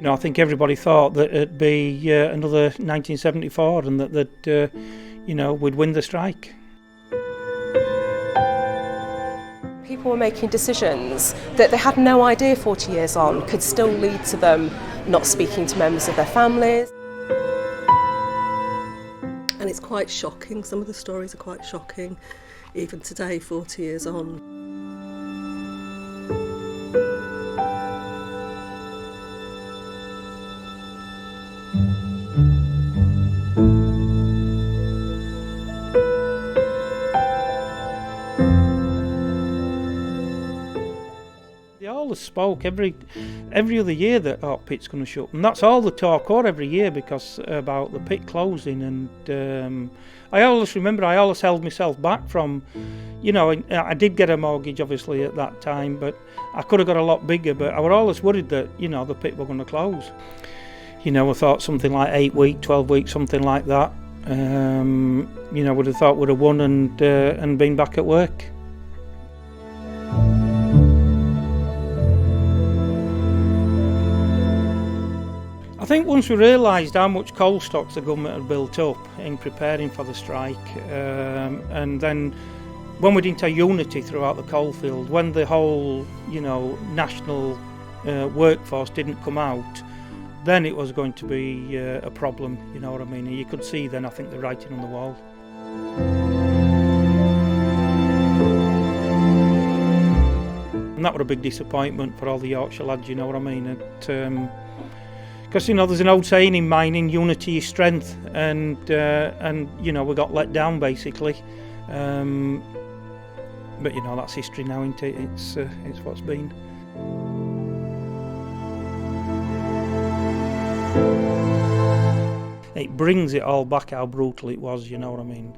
I think everybody thought that it'd be another 1974 and that we'd win the strike. People were making decisions that they had no idea 40 years on could still lead to them not speaking to members of their families. And it's quite shocking, some of the stories are quite shocking, even today, 40 years on. They always spoke every other year that pit's going to shut, and that's all the talk every year because about the pit closing. And I always held myself back from, I did get a mortgage obviously at that time, but I could have got a lot bigger. But I was always worried that the pit were going to close. I thought something like 8 weeks, 12 weeks, something like that. Would have thought would have won and been back at work. I think once we realised how much coal stocks the government had built up in preparing for the strike, and then when we didn't have unity throughout the coalfield, when the whole national workforce didn't come out, then it was going to be a problem, you know what I mean? And you could see then, I think, the writing on the wall. And that was a big disappointment for all the Yorkshire lads, you know what I mean? Because there's an old saying in mining, unity is strength, and we got let down basically. But that's history now, isn't it? It's what's been. It brings it all back how brutal it was, you know what I mean?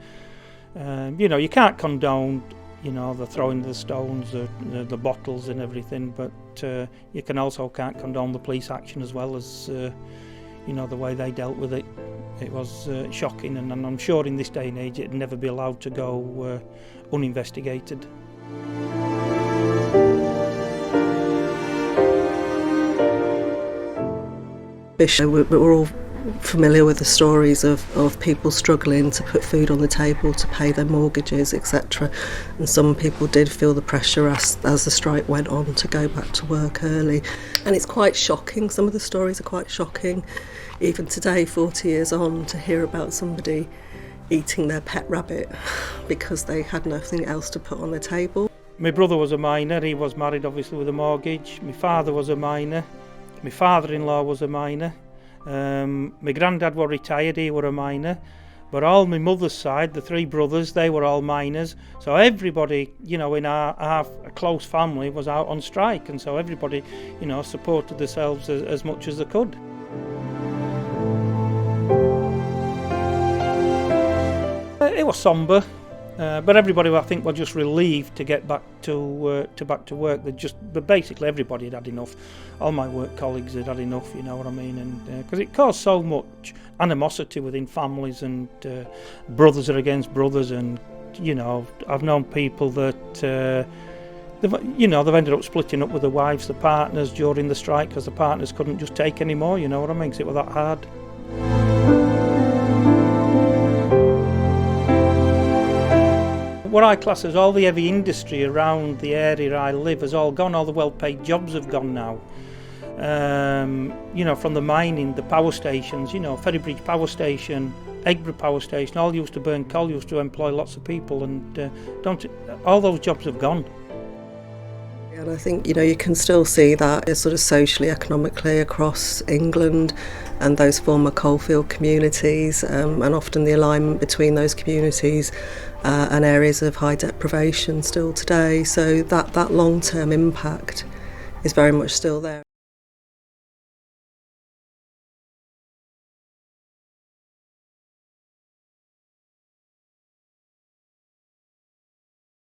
You can't condone the throwing the stones, the bottles and everything, but you can't condone the police action as well as the way they dealt with it. It was shocking, and I'm sure in this day and age it'd never be allowed to go uninvestigated. We're all familiar with the stories of people struggling to put food on the table, to pay their mortgages, etc. And some people did feel the pressure as the strike went on to go back to work early. And it's quite shocking, some of the stories are quite shocking. Even today, 40 years on, to hear about somebody eating their pet rabbit because they had nothing else to put on the table. My brother was a miner, he was married obviously with a mortgage. My father was a miner, my father-in-law was a miner. My granddad was retired, he was a miner, but all my mother's side, the three brothers, they were all miners. So everybody, in our close family was out on strike, and so everybody, supported themselves as much as they could. It was sombre, but everybody, I think, was just relieved to get back to work. But basically everybody had had enough. All my work colleagues had had enough, you know what I mean? And because it caused so much animosity within families, and brothers are against brothers, and I've known people that they've ended up splitting up with their wives, the partners during the strike, because the partners couldn't just take any more, you know what I mean? 'Cause it was that hard. What I class as all the heavy industry around the area I live has all gone. All the well-paid jobs have gone now. From the mining, the power stations, Ferrybridge Power Station, Eggborough Power Station, all used to burn coal, used to employ lots of people, and all those jobs have gone. And I think, you can still see that sort of socially, economically across England and those former coalfield communities, and often the alignment between those communities and areas of high deprivation still today. So that long-term impact is very much still there.